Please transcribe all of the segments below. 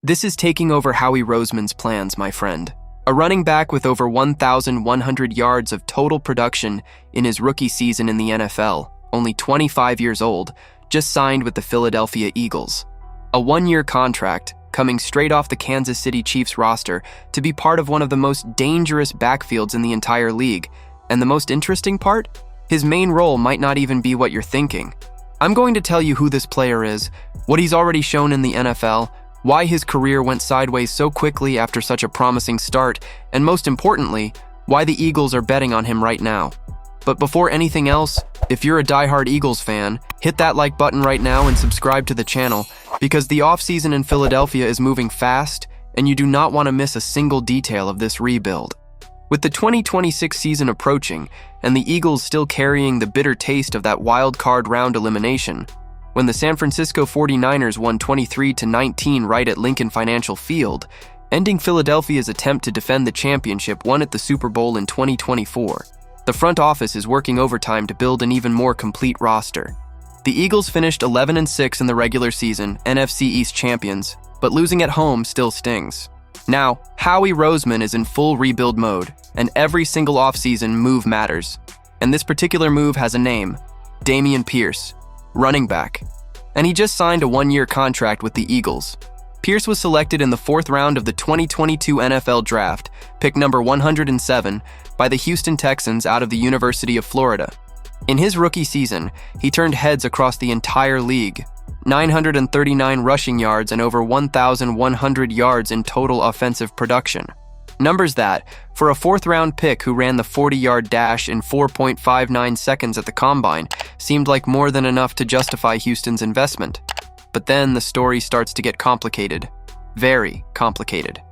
This is taking over Howie Roseman's plans, my friend. A running back with over 1,100 yards of total production in his rookie season in the NFL, only 25 years old, just signed with the Philadelphia Eagles. A one-year contract, coming straight off the Kansas City Chiefs roster to be part of one of the most dangerous backfields in the entire league. And the most interesting part? His main role might not even be what you're thinking. I'm going to tell you who this player is, what he's already shown in the NFL, why his career went sideways so quickly after such a promising start, and most importantly, why the Eagles are betting on him right now. But before anything else, if you're a diehard Eagles fan, hit that like button right now and subscribe to the channel, because the offseason in Philadelphia is moving fast, and you do not want to miss a single detail of this rebuild. With the 2026 season approaching, and the Eagles still carrying the bitter taste of that wild card round elimination, when the San Francisco 49ers won 23-19 right at Lincoln Financial Field, ending Philadelphia's attempt to defend the championship won at the Super Bowl in 2024. The front office is working overtime to build an even more complete roster. The Eagles finished 11-6 in the regular season, NFC East champions, but losing at home still stings. Now, Howie Roseman is in full rebuild mode, and every single offseason move matters. And this particular move has a name: Dameon Pierce, running back. And he just signed a one-year contract with the Eagles. Pierce was selected in the 4th round of the 2022 NFL Draft, pick number 107, by the Houston Texans out of the University of Florida. In his rookie season, he turned heads across the entire league. 939 rushing yards and over 1,100 yards in total offensive production. Numbers that, for a 4th-round pick who ran the 40-yard dash in 4.59 seconds at the Combine, seemed like more than enough to justify Houston's investment. But then the story starts to get complicated. Very complicated.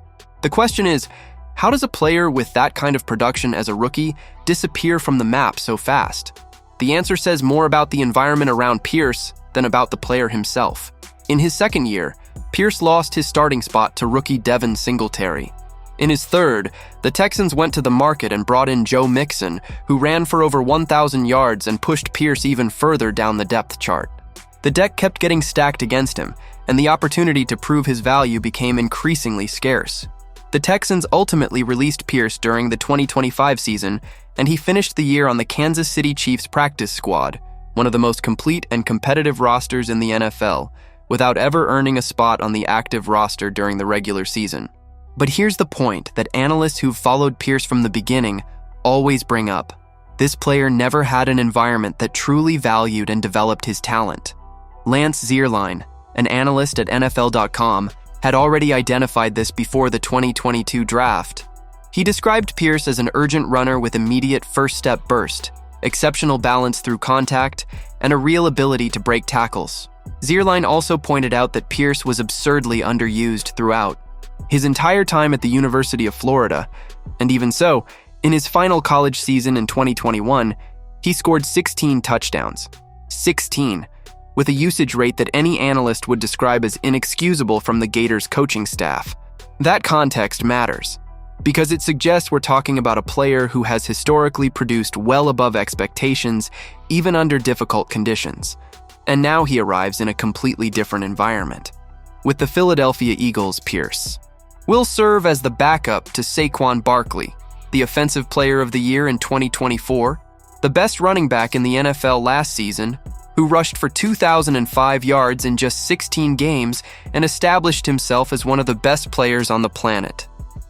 The question is, how does a player with that kind of production as a rookie disappear from the map so fast? The answer says more about the environment around Pierce than about the player himself. In his 2nd year, Pierce lost his starting spot to rookie Devin Singletary. In his 3rd, the Texans went to the market and brought in Joe Mixon, who ran for over 1,000 yards and pushed Pierce even further down the depth chart. The deck kept getting stacked against him, and the opportunity to prove his value became increasingly scarce. The Texans ultimately released Pierce during the 2025 season, and he finished the year on the Kansas City Chiefs practice squad, one of the most complete and competitive rosters in the NFL, without ever earning a spot on the active roster during the regular season. But here's the point that analysts who've followed Pierce from the beginning always bring up. This player never had an environment that truly valued and developed his talent. Lance Zierlein, an analyst at NFL.com, had already identified this before the 2022 draft. He described Pierce as an urgent runner with immediate first-step burst, exceptional balance through contact, and a real ability to break tackles. Zierlein also pointed out that Pierce was absurdly underused throughout his entire time at the University of Florida, and even so, in his final college season in 2021, he scored 16 touchdowns. 16, with a usage rate that any analyst would describe as inexcusable from the Gators coaching staff. That context matters, because it suggests we're talking about a player who has historically produced well above expectations, even under difficult conditions. And now he arrives in a completely different environment. With the Philadelphia Eagles, Pierce will serve as the backup to Saquon Barkley, the Offensive Player of the Year in 2024, the best running back in the NFL last season, who rushed for 2,005 yards in just 16 games and established himself as one of the best players on the planet.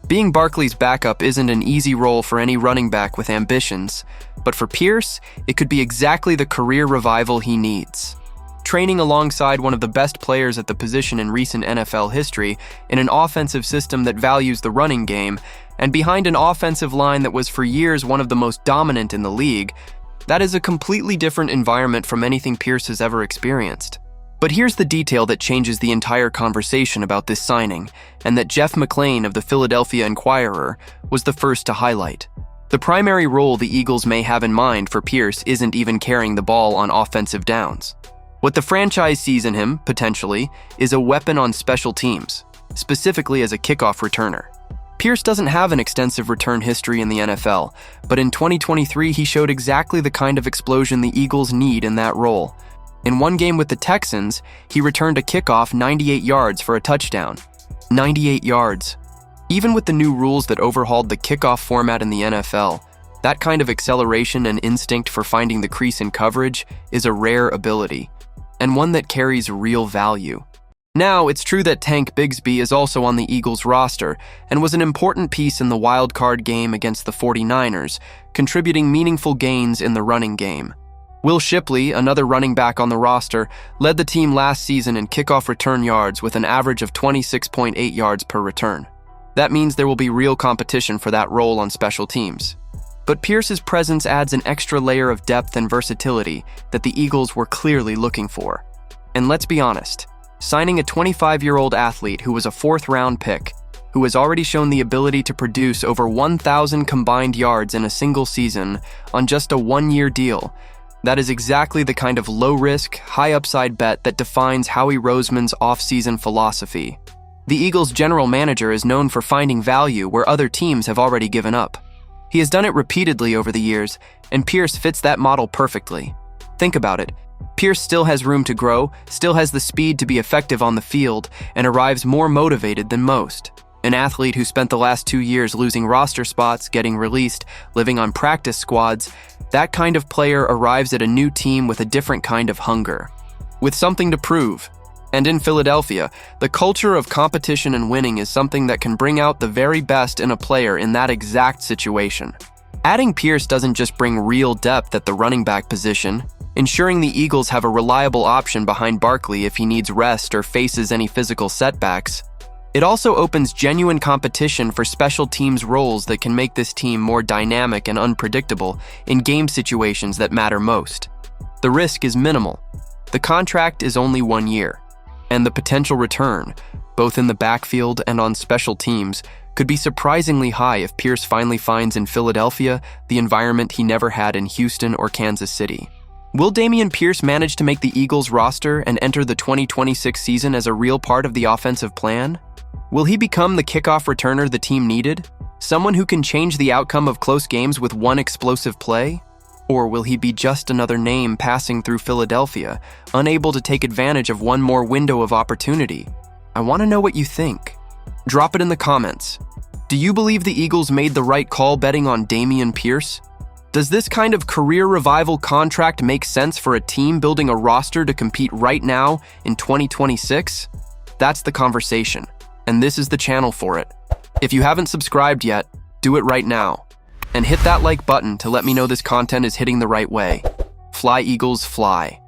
Being Barkley's backup isn't an easy role for any running back with ambitions, but for Pierce, it could be exactly the career revival he needs. Training alongside one of the best players at the position in recent NFL history, in an offensive system that values the running game, and behind an offensive line that was for years one of the most dominant in the league, that is a completely different environment from anything Pierce has ever experienced. But here's the detail that changes the entire conversation about this signing, and that Jeff McLean of the Philadelphia Inquirer was the first to highlight. The primary role the Eagles may have in mind for Pierce isn't even carrying the ball on offensive downs. What the franchise sees in him, potentially, is a weapon on special teams, specifically as a kickoff returner. Pierce doesn't have an extensive return history in the NFL, but in 2023 he showed exactly the kind of explosion the Eagles need in that role. In one game with the Texans, he returned a kickoff 98 yards for a touchdown. 98 yards. Even with the new rules that overhauled the kickoff format in the NFL, that kind of acceleration and instinct for finding the crease in coverage is a rare ability, and one that carries real value. Now, it's true that Tank Bigsby is also on the Eagles roster and was an important piece in the wild card game against the 49ers, contributing meaningful gains in the running game. Will Shipley, another running back on the roster, led the team last season in kickoff return yards with an average of 26.8 yards per return. That means there will be real competition for that role on special teams. But Pierce's presence adds an extra layer of depth and versatility that the Eagles were clearly looking for. And let's be honest, signing a 25-year-old athlete who was a fourth-round pick, who has already shown the ability to produce over 1,000 combined yards in a single season on just a one-year deal, that is exactly the kind of low-risk, high-upside bet that defines Howie Roseman's offseason philosophy. The Eagles' general manager is known for finding value where other teams have already given up. He has done it repeatedly over the years, and Pierce fits that model perfectly. Think about it. Pierce still has room to grow, still has the speed to be effective on the field, and arrives more motivated than most. An athlete who spent the last 2 years losing roster spots, getting released, living on practice squads, that kind of player arrives at a new team with a different kind of hunger, with something to prove. And in Philadelphia, the culture of competition and winning is something that can bring out the very best in a player in that exact situation. Adding Pierce doesn't just bring real depth at the running back position, ensuring the Eagles have a reliable option behind Barkley if he needs rest or faces any physical setbacks. It also opens genuine competition for special teams roles that can make this team more dynamic and unpredictable in game situations that matter most. The risk is minimal. The contract is only 1 year, and the potential return, both in the backfield and on special teams, could be surprisingly high if Pierce finally finds in Philadelphia the environment he never had in Houston or Kansas City. Will Dameon Pierce manage to make the Eagles roster and enter the 2026 season as a real part of the offensive plan? Will he become the kickoff returner the team needed? Someone who can change the outcome of close games with one explosive play? Or will he be just another name passing through Philadelphia, unable to take advantage of one more window of opportunity? I want to know what you think. Drop it in the comments. Do you believe the Eagles made the right call betting on Dameon Pierce? Does this kind of career revival contract make sense for a team building a roster to compete right now in 2026? That's the conversation, and this is the channel for it. If you haven't subscribed yet, do it right now. And hit that like button to let me know this content is hitting the right way. Fly Eagles, fly.